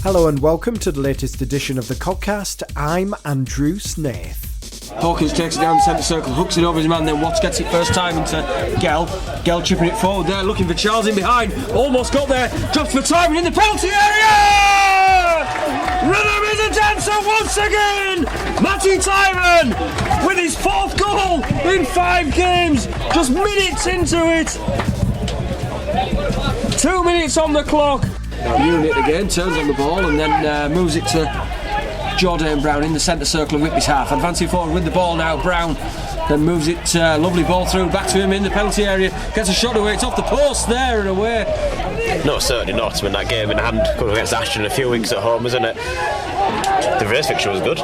Hello and welcome to the latest edition of the Codcast. I'm Andrew Snaith. Hawkins takes it down the centre circle, hooks it over his man, then Watts gets it first time into Gell. Gell chipping it forward there, looking for Charles in behind. Almost got there, drops for Timon in the penalty area! Rhythm is a dancer once again! Matty Timon with his fourth goal in 5 games, just minutes into it. 2 minutes on the clock. Now Unit again turns on the ball and then moves it to Jordan Brown in the centre circle of Whitby's half. Advancing forward with the ball now. Brown then moves it, lovely ball through, back to him in the penalty area. Gets a shot away, it's off the post there and away. No, certainly not. I mean, that game in hand against Ashton a few weeks at home, isn't it? The race fixture was good.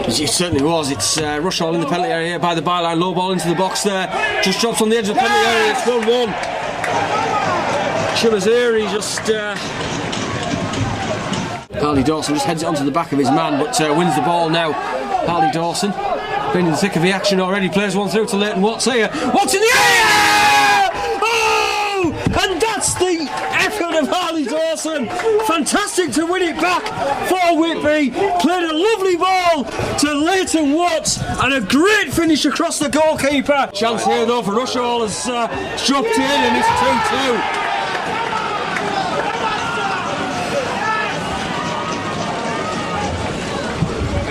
It certainly was. It's Rushall in the penalty area by the byline, low ball into the box there. Just drops on the edge of the penalty area, it's 1-1. Chimaziri just... Harley Dawson just heads it onto the back of his man, but wins the ball now. Harley Dawson, been in the thick of the action already, plays one through to Layton Watts here. Watts in the air! Oh! And that's the effort of Harley Dawson. Fantastic to win it back for Whitby. Played a lovely ball to Layton Watts and a great finish across the goalkeeper. Chance here though for Rushall has dropped in and it's 2-2.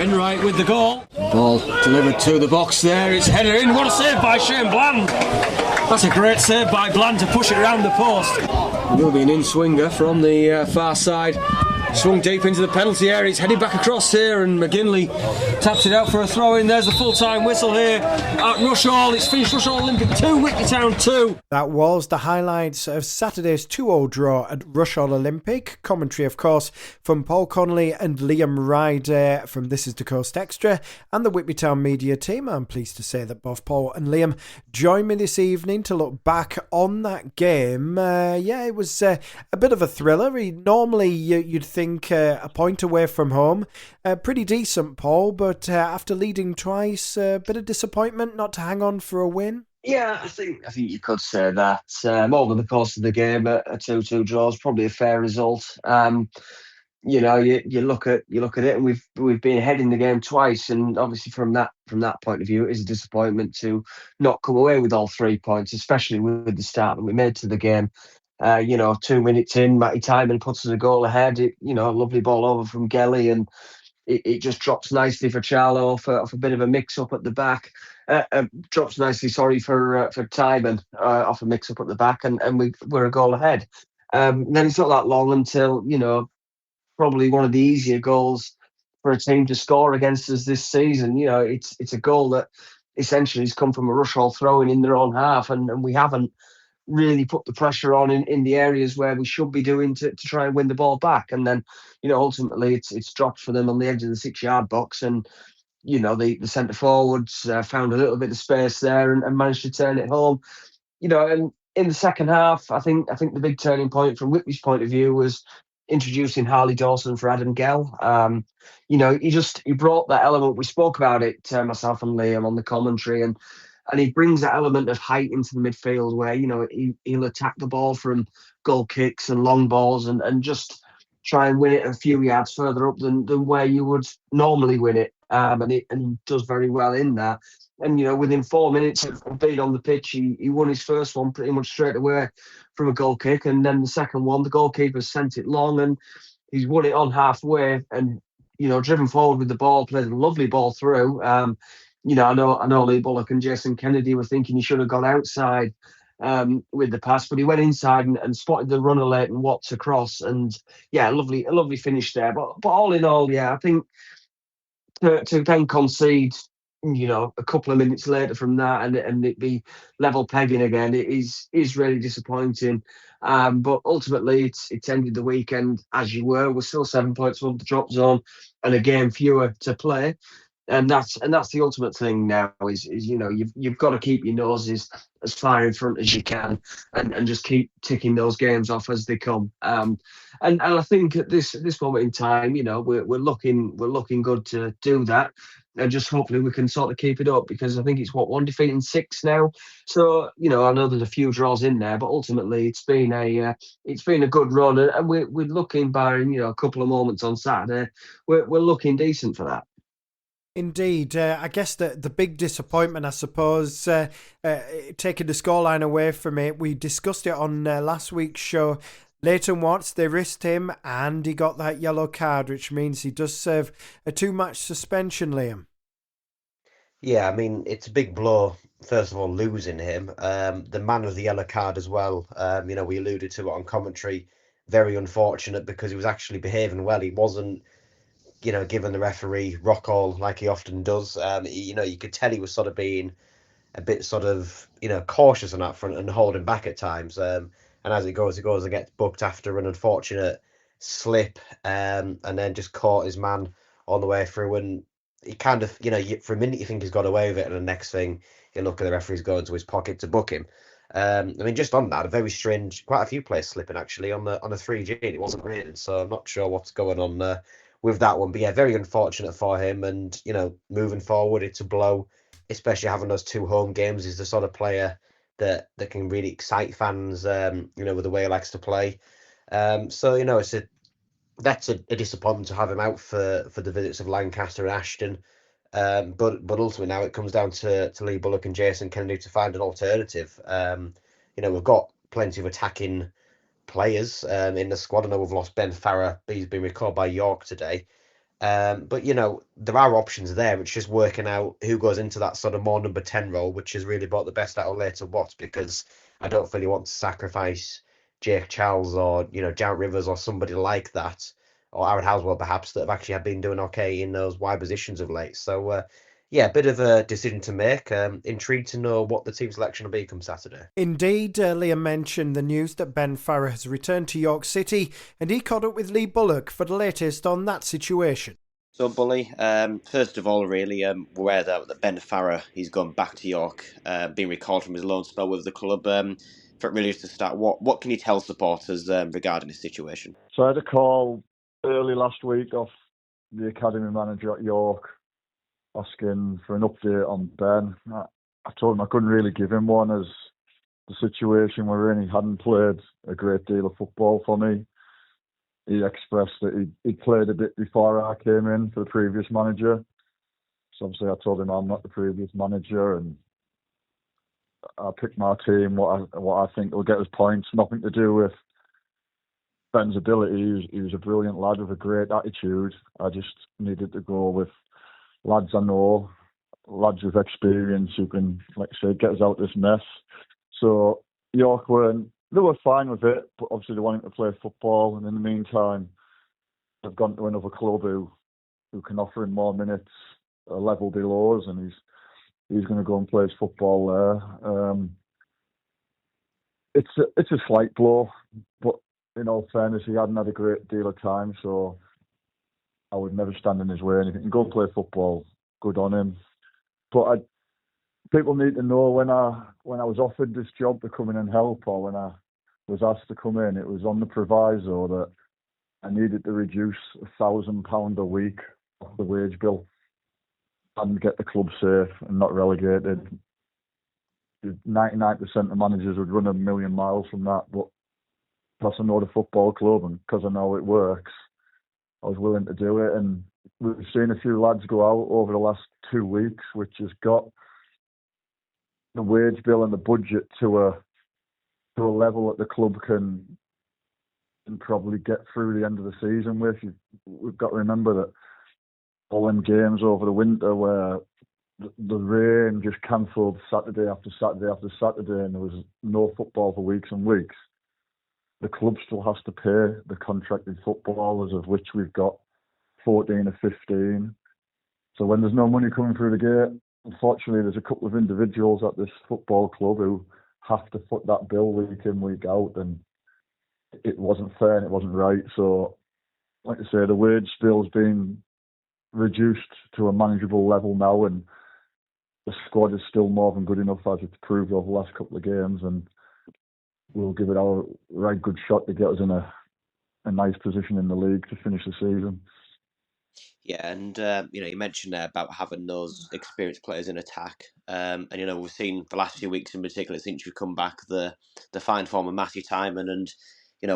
Enright with the goal. Ball delivered to the box there. It's headed in. What a save by Shane Bland. That's a great save by Bland to push it around the post. It will be an in-swinger from the far side. Swung deep into the penalty area. It's headed back across here and McGinley taps it out for a throw-in. There's the full-time whistle here at Rushall. It's finished Rushall Olympic 2, Whitby Town 2. That was the highlights of Saturday's 2-0 draw at Rushall Olympic. Commentary, of course, from Paul Connolly and Liam Ryder from This Is the Coast Extra and the Whitby Town media team. I'm pleased to say that both Paul and Liam joined me this evening to look back on that game. It was a bit of a thriller. Normally, you'd think a point away from home. Pretty decent, Paul, but after leading twice, a bit of disappointment not to hang on for a win. Yeah, I think you could say that. Over the course of the game, a 2-2 draw is probably a fair result. You look at it, and we've been ahead in the game twice, and obviously from that point of view, it is a disappointment to not come away with all 3 points, especially with the start that we made to the game. 2 minutes in, Matty Timon puts us a goal ahead. A lovely ball over from Gelly, and it just drops nicely for Charlo off a bit of a mix-up at the back. Drops nicely, for Timon off a mix-up at the back, and we're a goal ahead. Then it's not that long until, probably one of the easier goals for a team to score against us this season. It's a goal that essentially has come from a Rushall throw-in in their own half, and we haven't really put the pressure on in the areas where we should be doing to try and win the ball back. And then, ultimately it's dropped for them on the edge of the 6-yard box. And, the centre forwards found a little bit of space there and managed to turn it home. And in the second half, I think the big turning point from Whitby's point of view was introducing Harley Dawson for Adam Gell. He brought that element. We spoke about it, myself and Liam, on the commentary, and he brings that element of height into the midfield where, he'll attack the ball from goal kicks and long balls and just try and win it a few yards further up than where you would normally win it. And he does very well in that. And, within 4 minutes of being on the pitch, he won his first one pretty much straight away from a goal kick. And then the second one, the goalkeeper sent it long and he's won it on halfway and, driven forward with the ball, played a lovely ball through. I know Lee Bullock and Jason Kennedy were thinking he should have gone outside with the pass, but he went inside and spotted the runner Layton Watts across, and a lovely finish there. But all in all, I think to then concede, a couple of minutes later from that, and it be level pegging again, it is really disappointing. But ultimately, it's ended the weekend as you were. We're still 7 points above the drop zone, and a game fewer to play. And that's the ultimate thing now is you've got to keep your noses as far in front as you can and just keep ticking those games off as they come. And I think at this moment in time, we're looking good to do that. and just hopefully we can sort of keep it up, because I think it's one defeat in 6 now. So I know there's a few draws in there, but ultimately it's been a good run, and we're looking, barring a couple of moments on Saturday, we're looking decent for that. Indeed. I guess the big disappointment, I suppose, taking the scoreline away from it, we discussed it on last week's show. Layton Watts, they risked him and he got that yellow card, which means he does serve a 2-match suspension, Liam. Yeah, I mean, it's a big blow, first of all, losing him. The man with the yellow card as well, we alluded to it on commentary. Very unfortunate because he was actually behaving well. He wasn't, giving the referee rock all like he often does. You could tell he was sort of being a bit sort of, cautious on that front and holding back at times. And as it goes and gets booked after an unfortunate slip, and then just caught his man on the way through. And he kind of, for a minute you think he's got away with it, and the next thing you look at the referee's going to his pocket to book him. I mean, just on that, a very strange, quite a few players slipping actually on the 3G. It wasn't rated, so I'm not sure what's going on with that one. But yeah, very unfortunate for him. And moving forward, it's a blow, especially having those 2 home games. He's the sort of player that can really excite fans, with the way he likes to play. So that's a disappointment to have him out for the visits of Lancaster and Ashton. But ultimately now it comes down to Lee Bullock and Jason Kennedy to find an alternative. We've got plenty of attacking players in the squad. I know we've lost Ben Farrar, but he's been recalled by York today. But there are options there. It's just working out who goes into that sort of more number 10 role, which has really brought the best out of Layton Watts, because I don't really want to sacrifice Jake Charles or Jarrett Rivers or somebody like that, or Aaron Housewell perhaps, that have actually been doing okay in those wide positions of late. So yeah, a bit of a decision to make. Intrigued to know what the team selection will be come Saturday. Indeed, Liam mentioned the news that Ben Farrar has returned to York City, and he caught up with Lee Bullock for the latest on that situation. So, Bully, first of all, really, we're aware that Ben Farrar, he's gone back to York, being recalled from his loan spell with the club. For it really to start, what can you tell supporters regarding his situation? So I had a call early last week off the academy manager at York asking for an update on Ben. I told him I couldn't really give him one, as the situation we're in, he hadn't played a great deal of football for me. He expressed that he played a bit before I came in for the previous manager. So obviously I told him I'm not the previous manager, and I picked my team, what I think will get us points. Nothing to do with Ben's ability. He was a brilliant lad with a great attitude. I just needed to go with lads I know, lads with experience who can, like I say, get us out of this mess. So York they were fine with it, but obviously they wanted to play football, and in the meantime they've gone to another club who can offer him more minutes, a level below us, and he's going to go and play his football there. It's a slight blow, but in all fairness, he hadn't had a great deal of time, so I would never stand in his way. And if he can go and play football, good on him. But people need to know, when I was offered this job to come in and help, or when I was asked to come in, it was on the proviso that I needed to reduce £1,000 a week off the wage bill and get the club safe and not relegated. 99% of managers would run a million miles from that, but because I know the football club and because I know it works, I was willing to do it. And we've seen a few lads go out over the last 2 weeks, which has got the wage bill and the budget to a level that the club can probably get through the end of the season with. We've got to remember that all them games over the winter where the rain just cancelled Saturday after Saturday after Saturday, and there was no football for weeks and weeks. The club still has to pay the contracted footballers, of which we've got 14 or 15. So when there's no money coming through the gate, unfortunately, there's a couple of individuals at this football club who have to foot that bill week in, week out, and it wasn't fair and it wasn't right. So, like I say, the wage bill's been reduced to a manageable level now, and the squad is still more than good enough, as it's proved over the last couple of games, and we'll give it our right good shot to get us in a nice position in the league to finish the season. Yeah, and you mentioned there about having those experienced players in attack, and we've seen the last few weeks in particular since you've come back the fine form of Matthew Timon, and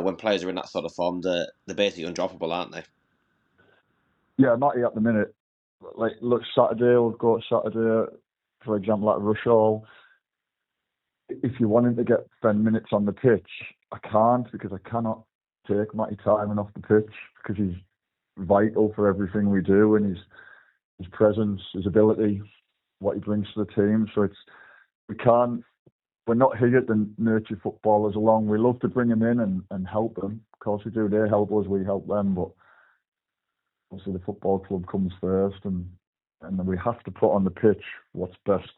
when players are in that sort of form, they're basically undroppable, aren't they? Yeah, Matty at the minute. Like, look, Saturday, we'll go Saturday, for example, at Rushall. If you want him to get 10 minutes on the pitch, I can't, because I cannot take Matty Timon off the pitch, because he's vital for everything we do, and his presence, his ability, what he brings to the team. So we're not here to nurture footballers along. We love to bring them in and help them. Of course we do. They help us, we help them, but obviously the football club comes first, and then we have to put on the pitch what's best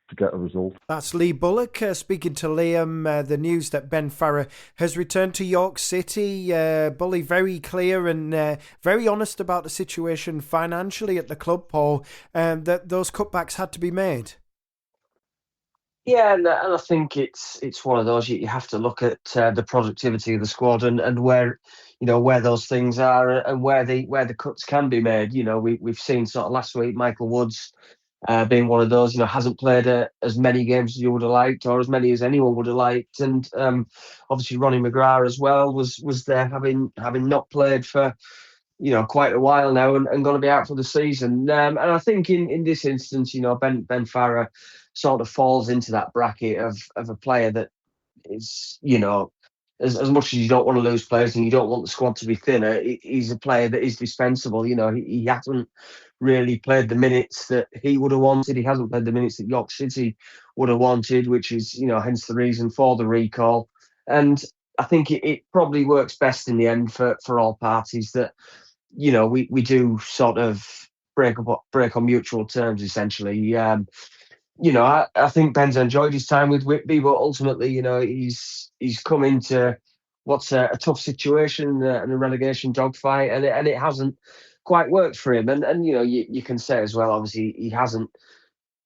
to get a result. That's Lee Bullock speaking to Liam. The news that Ben Farrar has returned to York City. Bully very clear and very honest about the situation financially at the club, Paul, that those cutbacks had to be made. Yeah, and I think it's one of those you have to look at the productivity of the squad and where where those things are and where the cuts can be made. We've seen sort of last week Michael Woods being one of those, hasn't played as many games as you would have liked, or as many as anyone would have liked, and obviously Ronnie McGrath as well was there having not played for quite a while now and going to be out for the season. And I think in this instance, Ben Farrar sort of falls into that bracket of a player that is, as much as you don't want to lose players and you don't want the squad to be thinner, he's a player that is dispensable. He hasn't really played the minutes that he would have wanted. He hasn't played the minutes that York City would have wanted, which is, hence the reason for the recall. And I think it probably works best in the end for all parties that, we do sort of break on mutual terms, essentially. I think Ben's enjoyed his time with Whitby, but ultimately, he's come into what's a tough situation and a relegation dogfight, and it hasn't quite worked for him. And you can say as well, obviously, he hasn't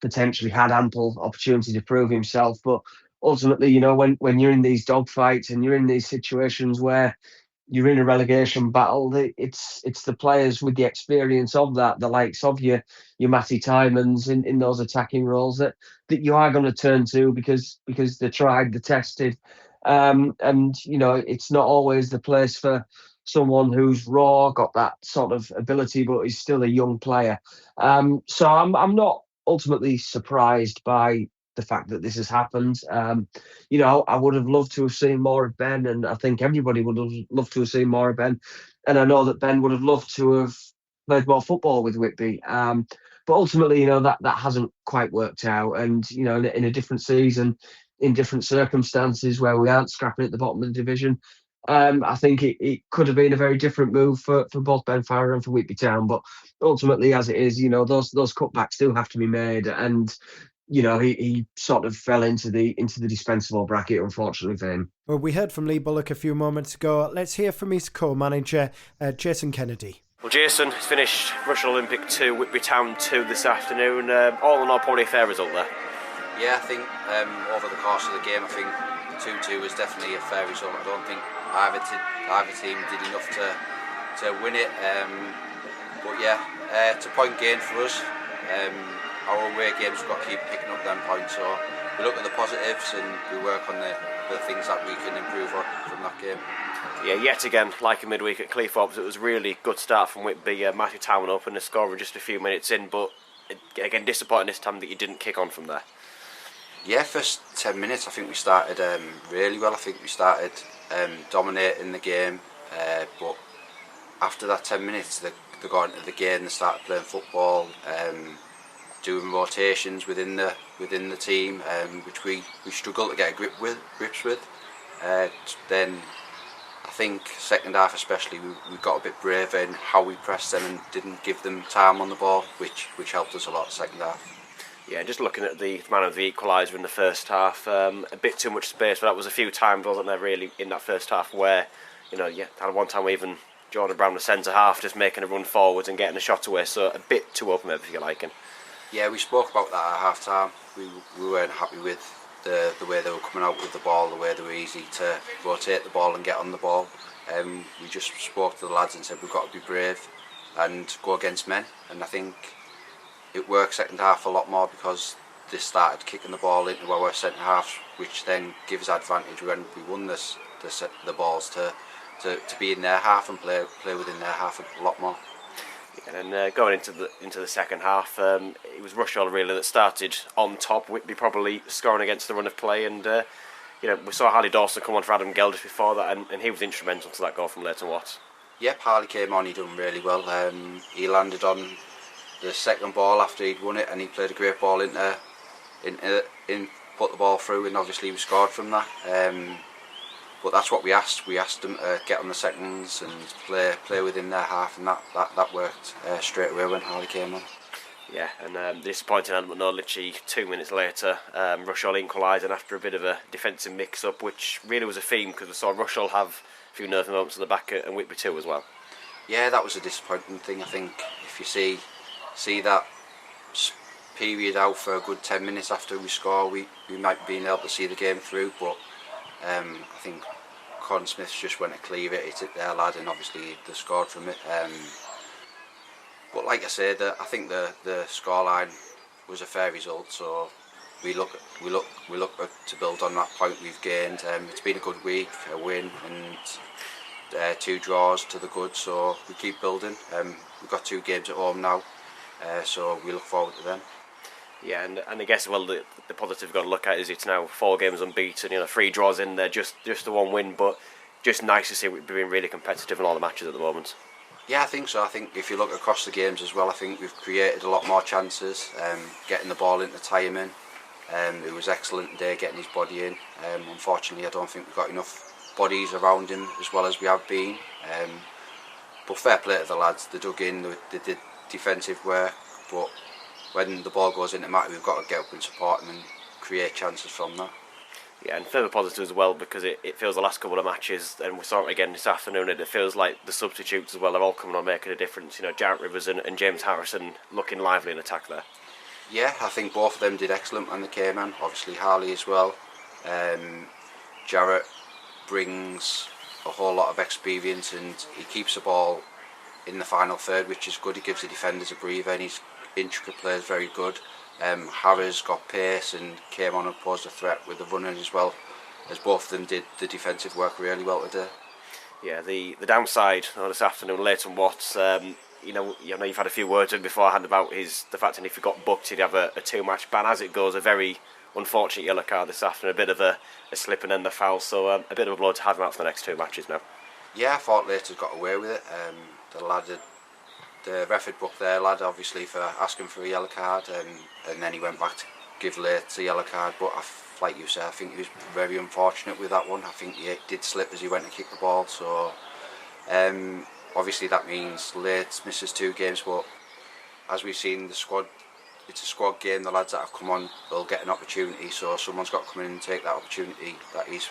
potentially had ample opportunity to prove himself, but ultimately, when you're in these dogfights and you're in these situations where you're in a relegation battle, it's the players with the experience of that, the likes of your Matty Timons in those attacking roles that you are going to turn to because they're tried, they're tested. And it's not always the place for someone who's raw, got that sort of ability, but is still a young player. So I'm not ultimately surprised by the fact that this has happened. I would have loved to have seen more of Ben, and I think everybody would have loved to have seen more of Ben. And I know that Ben would have loved to have played more football with Whitby. But ultimately, that hasn't quite worked out. And, in a different season, in different circumstances where we aren't scrapping at the bottom of the division, I think it could have been a very different move for both Ben Farrar and for Whitby Town. But ultimately, as it is, those cutbacks do have to be made. And he sort of fell into the dispensable bracket, unfortunately for him. Well, we heard from Lee Bullock a few moments ago. Let's hear from his co-manager, Jason Kennedy. Well, Jason has finished Rushall Olympic 2, Whitby Town 2 this afternoon. All in all, probably a fair result there. Yeah, I think over the course of the game, I think 2-2 was definitely a fair result. I don't think either team did enough to win it. But yeah, it's a point gain for us. Our away games, we've got to keep picking up them points. So we look at the positives and we work on the things that we can improve on from that game. Yeah, yet again, like a midweek at Cleethorpes, it was a really good start from Whitby. Matthew Town up and the scorer just a few minutes in, but again, disappointing this time that you didn't kick on from there. Yeah, first 10 minutes I think we started really well. I think we started dominating the game, but after that 10 minutes they got into the game, they started playing football, doing rotations within the team, which we struggled to get grips with. Then I think second half especially we got a bit braver in how we pressed them and didn't give them time on the ball, which helped us a lot second half. Yeah, just looking at the man of the equaliser in the first half, a bit too much space, but that was a few times, wasn't there, really, in that first half where, had one time even Jordan Brown, the centre half, just making a run forwards and getting a shot away, so a bit too open, if you like. Yeah, we spoke about that at half time. We weren't happy with the way they were coming out with the ball, the way they were easy to rotate the ball and get on the ball. We just spoke to the lads and said we've got to be brave. and go against men. And I think it worked second half a lot more because they started kicking the ball into our centre half, which then gives advantage when we won the balls to be in their half and play within their half a lot more. And then going into the second half, it was Rushall really that started on top. Whitby probably scoring against the run of play, and we saw Harley Dawson come on for Adam Geldish before that, and he was instrumental to that goal from Layton Watts. Yep, Harley came on, he done really well. He landed on the second ball after he'd won it, and he played a great ball in put the ball through, and obviously we scored from that. But that's what we asked. We asked them to get on the seconds and play within their half, and that worked straight away when Harley came on. Yeah, and disappointing element, no, literally 2 minutes later, Rushall equalised, and after a bit of a defensive mix-up, which really was a theme because we saw Rushall have a few nervy moments at the back and Whitby too as well. Yeah, that was a disappointing thing. I think if you see that period out for a good 10 minutes after we score, we might be able to see the game through, but I think Con Smith just went to clear it, hit it there, lad, and obviously they scored from it. But like I said, I think the scoreline was a fair result, so we look to build on that point we've gained. It's been a good week, a win and 2 draws to the good, so we keep building. We've got 2 games at home now, so we look forward to them. Yeah, and I guess the positive you've got to look at is it's now 4 games unbeaten, 3 draws in there, just the 1 win, but just nice to see we've been really competitive in all the matches at the moment. Yeah, I think so. I think if you look across the games as well, I think we've created a lot more chances, getting the ball into Tyman. It was excellent today getting his body in. Unfortunately, I don't think we've got enough bodies around him as well as we have been. But fair play to the lads, they dug in, they did defensive work, but when the ball goes into Matty, we've got to get up and support him and create chances from that. Yeah, and further positive as well, because it feels the last couple of matches, and we saw it again this afternoon, and it feels like the substitutes as well are all coming on making a difference. Jarrett Rivers and James Harrison looking lively in attack there. Yeah, I think both of them did excellent when they came on. Obviously Harley as well. Jarrett brings a whole lot of experience, and he keeps the ball in the final third, which is good. He gives the defenders a breather, and his intricate play is very good. Harris got pace and came on and posed a threat with the running as well, as both of them did the defensive work really well today. Yeah, the downside this afternoon, Layton Watts, you've had a few words with him beforehand about the fact that if he got booked he'd have a 2-match ban. As it goes, a very unfortunate yellow card this afternoon, a bit of a slip and then the foul, so a bit of a blow to have him out for the next 2 matches now. Yeah, I thought Layton got away with it. The ref had booked their lad obviously for asking for a yellow card, and then he went back to give Layton a yellow card, but like you said, I think he was very unfortunate with that one. I think he did slip as he went to kick the ball, so obviously that means Layton misses 2 games, but as we've seen, the squad, it's a squad game. The lads that have come on will get an opportunity, so someone's got to come in and take that opportunity that he's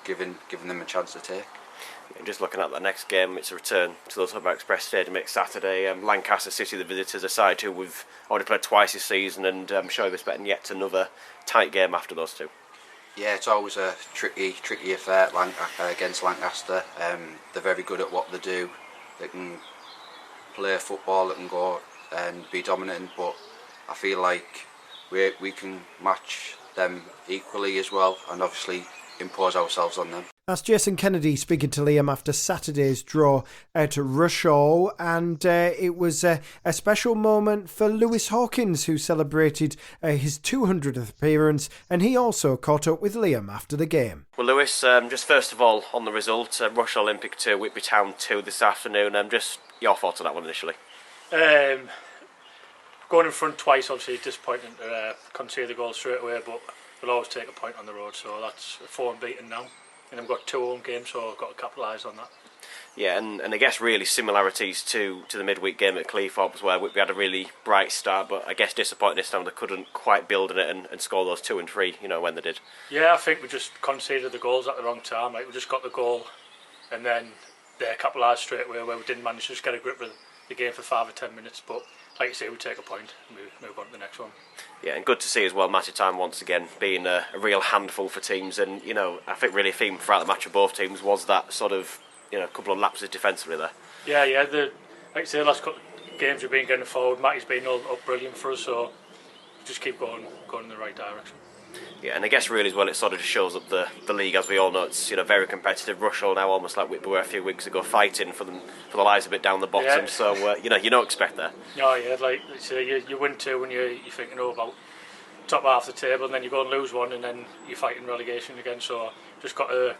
given them a chance to take. And just looking at the next game, it's a return to the Huddersfield Express Stadium next Saturday. Lancaster City, the visitors, a side who we've already played twice this season, and I'm sure we're expecting yet another tight game after those 2. Yeah, it's always a tricky affair against Lancaster. They're very good at what they do. They can play football, they can go and be dominant, but I feel like we can match them equally as well, and obviously impose ourselves on them. That's Jason Kennedy speaking to Liam after Saturday's draw at Rushall, and it was a special moment for Lewis Hawkins, who celebrated his 200th appearance, and he also caught up with Liam after the game. Well, Lewis, just first of all on the result, Rushall Olympic 2, Whitby Town 2 this afternoon. Just your thoughts on that one initially. Going in front twice, obviously disappointing to concede the goal straight away, but we'll always take a point on the road, so that's 4 unbeaten now. And I've got 2 home games, so I've got to capitalise on that. Yeah, and I guess really similarities to the midweek game at Cleethorpes, where we had a really bright start, but I guess disappointing this time they couldn't quite build on it and score those 2 and 3, when they did. Yeah, I think we just conceded the goals at the wrong time. We just got the goal, and then they capitalised straight away, where we didn't manage to just get a grip of the game for 5 or 10 minutes, but like you say, we take a point and move on to the next one. Yeah, and good to see as well, Matty Time once again being a real handful for teams, and I think really a theme throughout the match of both teams was that sort of couple of lapses defensively there. Yeah, like you say, the last games we've been getting forward. Matty's been all up brilliant for us, so just keep going in the right direction. Yeah, and I guess really as well, it sort of just shows up the league, as we all know. It's very competitive. Rushall now almost like Whitby were a few weeks ago, fighting for the lives a bit down the bottom. Yeah. So you don't expect that. No, yeah, like you win two when you're thinking about top half the table, and then you go and lose one, and then you're fighting relegation again. So just got to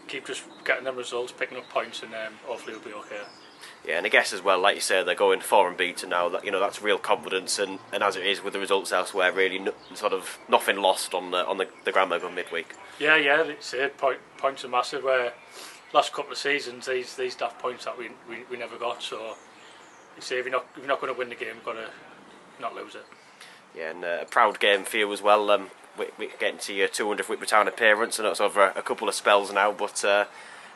keep just getting them results, picking up points, and hopefully we'll be okay. Yeah, and I guess as well, like you say, they're going 4 unbeaten now. That that's real confidence, and as it is with the results elsewhere, really sort of nothing lost on the ground level midweek. Yeah, it's points are massive. Where last couple of seasons, these daft points that we never got. So you say if you're not going to win the game, you've got to not lose it. Yeah, and a proud game for you as well. We're getting to your 200th Whitby Town appearance, and it's over a couple of spells now, but.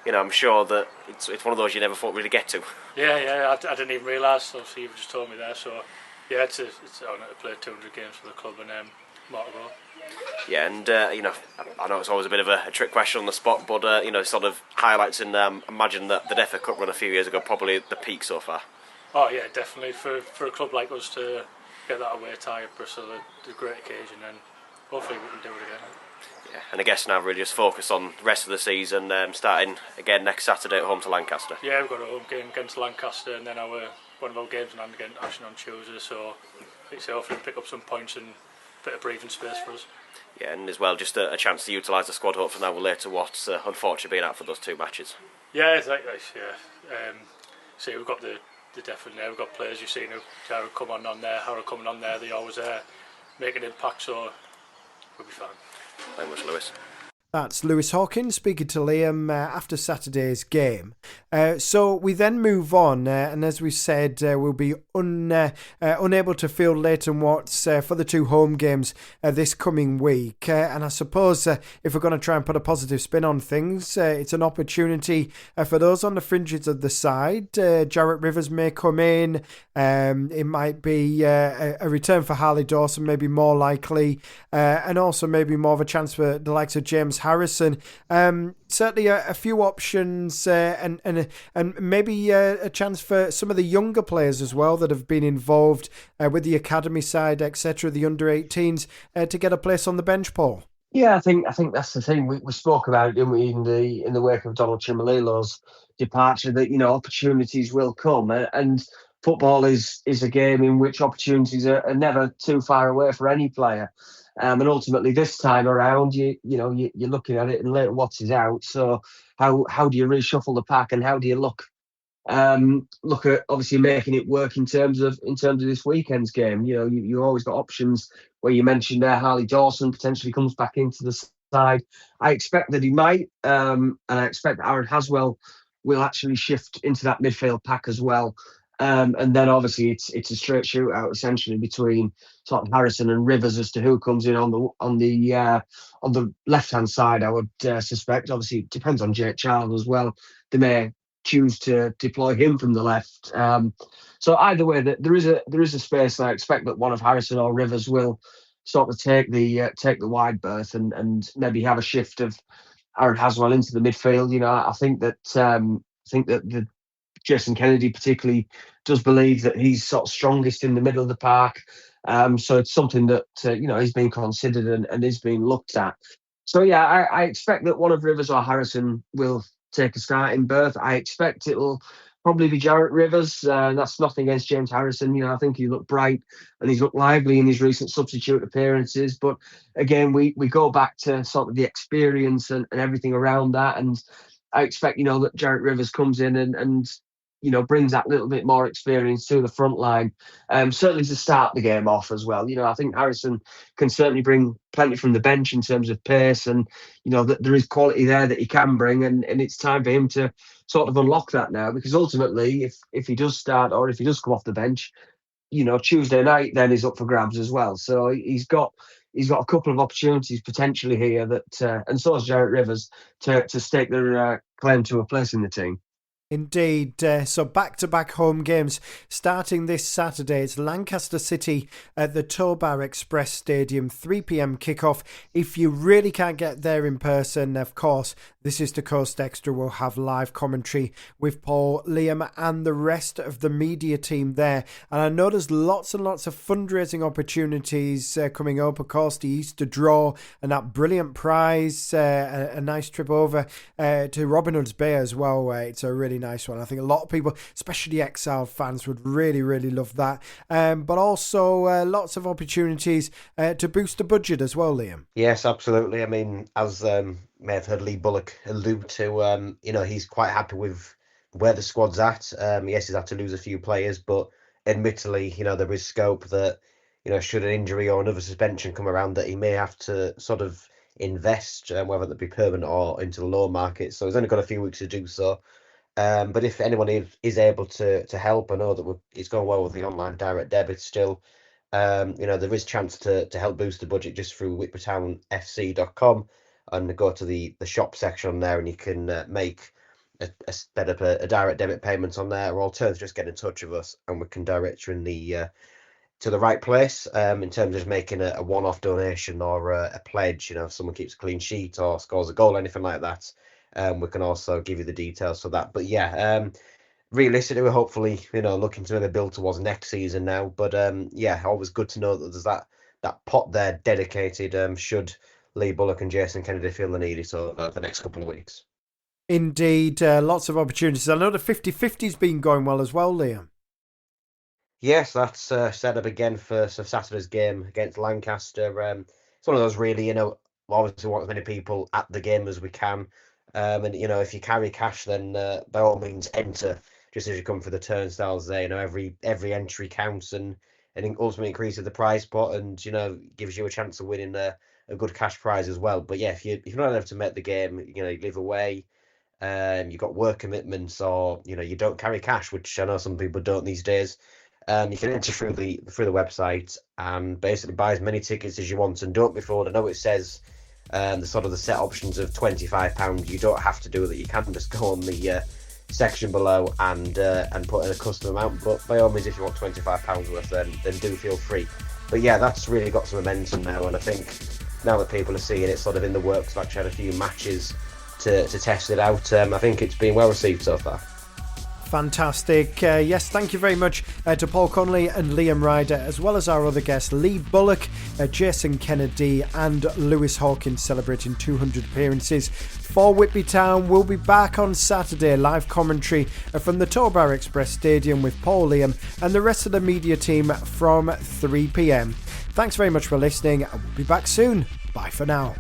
I'm sure that it's one of those you never thought really get to. Yeah, I didn't even realise. Obviously, you've just told me there. So, yeah, it's an honour to play 200 games for the club and more to go. Yeah, and I know it's always a bit of a trick question on the spot, but sort of highlights and imagine that the FA Cup run a few years ago, probably the peak so far. Oh yeah, definitely for a club like us to get that away tie at Bristol, it's a great occasion, and hopefully we can do it again. Yeah, and I guess now really just focus on the rest of the season, starting again next Saturday at home to Lancaster. Yeah, we've got a home game against Lancaster, and then one of our games in hand against Ashton on Tuesday, so hopefully pick up some points and a bit of breathing space for us. Yeah, and as well just a chance to utilise the squad hopefully now with Layton Watts unfortunately being out for those 2 matches. Yeah, exactly. Yeah, we've got the depth in there. We've got players you've seen who are coming on there. They always make an impact, so we'll be fine. Very much, Lewis. That's Lewis Hawkins speaking to Liam after Saturday's game. So we then move on, and as we said, we'll be unable to field Layton Watts for the 2 home games this coming week. And I suppose if we're going to try and put a positive spin on things, it's an opportunity for those on the fringes of the side. Jarrett Rivers may come in. It might be a return for Harley Dawson, maybe more likely, and also maybe more of a chance for the likes of James Harrison. Certainly a few options and maybe a chance for some of the younger players as well that have been involved with the academy side, etc., the under-18s, to get a place on the bench, Paul. Yeah, I think that's the thing. We spoke about it, didn't we, in the wake of Donald Chimalilo's departure, that opportunities will come, and football is a game in which opportunities are never too far away for any player. And ultimately, this time around, you're looking at it, and Layton Watts is out. So how do you reshuffle the pack, and how do you look at obviously making it work in terms of this weekend's game? You always got options where you mentioned there Harley Dawson potentially comes back into the side. I expect that he might, and I expect that Aaron Haswell will actually shift into that midfield pack as well. And then obviously it's a straight shootout essentially between sort of Harrison and Rivers as to who comes in on the left hand side. I would suspect. Obviously, it depends on Jake Child as well. They may choose to deploy him from the left. So either way, there is a space. And I expect that one of Harrison or Rivers will sort of take the wide berth and maybe have a shift of Aaron Haswell into the midfield. I think that the Jason Kennedy particularly does believe that he's sort of strongest in the middle of the park. So it's something that, is being considered and is being looked at. So, yeah, I expect that one of Rivers or Harrison will take a starting berth. I expect it will probably be Jarrett Rivers. That's nothing against James Harrison. I think he looked bright and he's looked lively in his recent substitute appearances. But again, we go back to sort of the experience and everything around that. And I expect, that Jarrett Rivers comes in and brings that little bit more experience to the front line. Certainly to start the game off as well. I think Harrison can certainly bring plenty from the bench in terms of pace, and that there is quality there that he can bring, and it's time for him to sort of unlock that now, because ultimately if he does start or if he does come off the bench, Tuesday night then is up for grabs as well. So he's got a couple of opportunities potentially here that, and so has Jarrett Rivers, to stake their claim to a place in the team. Indeed. So back-to-back home games starting this Saturday. It's Lancaster City at the Tobar Express Stadium, 3 p.m. kickoff. If you really can't get there in person, of course, This is the Coast Extra. We'll have live commentary with Paul, Liam and the rest of the media team there. And I know there's lots and lots of fundraising opportunities coming up. Of course, the Easter draw and that brilliant prize, a nice trip over to Robin Hood's Bay as well. It's a really nice one. I think a lot of people, especially Exiled fans, would really, really love that. But also lots of opportunities to boost the budget as well, Liam. Yes, absolutely. I mean, as may have heard Lee Bullock allude to, he's quite happy with where the squad's at. Yes, he's had to lose a few players, but admittedly, there is scope that, should an injury or another suspension come around, that he may have to sort of invest, whether that be permanent or into the loan market. So he's only got a few weeks to do so. But if anyone is able to help, I know that it's going well with the online direct debit still. There is chance to help boost the budget just through whitbytownfc.com and go to the shop section there, and you can make set up a direct debit payment on there, or alternatively just get in touch with us and we can direct you in to the right place in terms of making a one-off donation or a pledge. If someone keeps a clean sheet or scores a goal, anything like that, we can also give you the details for that. But yeah, realistically, we're hopefully looking to maybe build towards next season now. But always good to know that there's that pot there dedicated should Lee Bullock and Jason Kennedy feel the need it over the next couple of weeks. Indeed, lots of opportunities. I know the 50-50's been going well as well, Liam. Yes, that's set up again for Saturday's game against Lancaster. It's one of those really, obviously want as many people at the game as we can. And if you carry cash, then by all means enter. Just as you come for the turnstiles there, every entry counts and ultimately increases the prize pot and gives you a chance of winning a good cash prize as well. But yeah, if you're not able to make the game, you live away, you've got work commitments, or you don't carry cash, which I know some people don't these days. You can enter through the website and basically buy as many tickets as you want, and don't be fooled. I know it says the set options of £25. You don't have to do that. You can just go on the section below and put in a custom amount. But by all means, if you want £25 worth, then do feel free. But yeah, that's really got some momentum now, and I think now that people are seeing it sort of in the works, I've actually had a few matches to test it out. I think it's been well received so far. Fantastic. Yes, thank you very much to Paul Connolly and Liam Ryder, as well as our other guests, Lee Bullock, Jason Kennedy and Lewis Hawkins, celebrating 200 appearances for Whitby Town. We'll be back on Saturday, live commentary from the Tobar Express Stadium with Paul, Liam and the rest of the media team from 3 p.m. Thanks very much for listening, and we'll be back soon. Bye for now.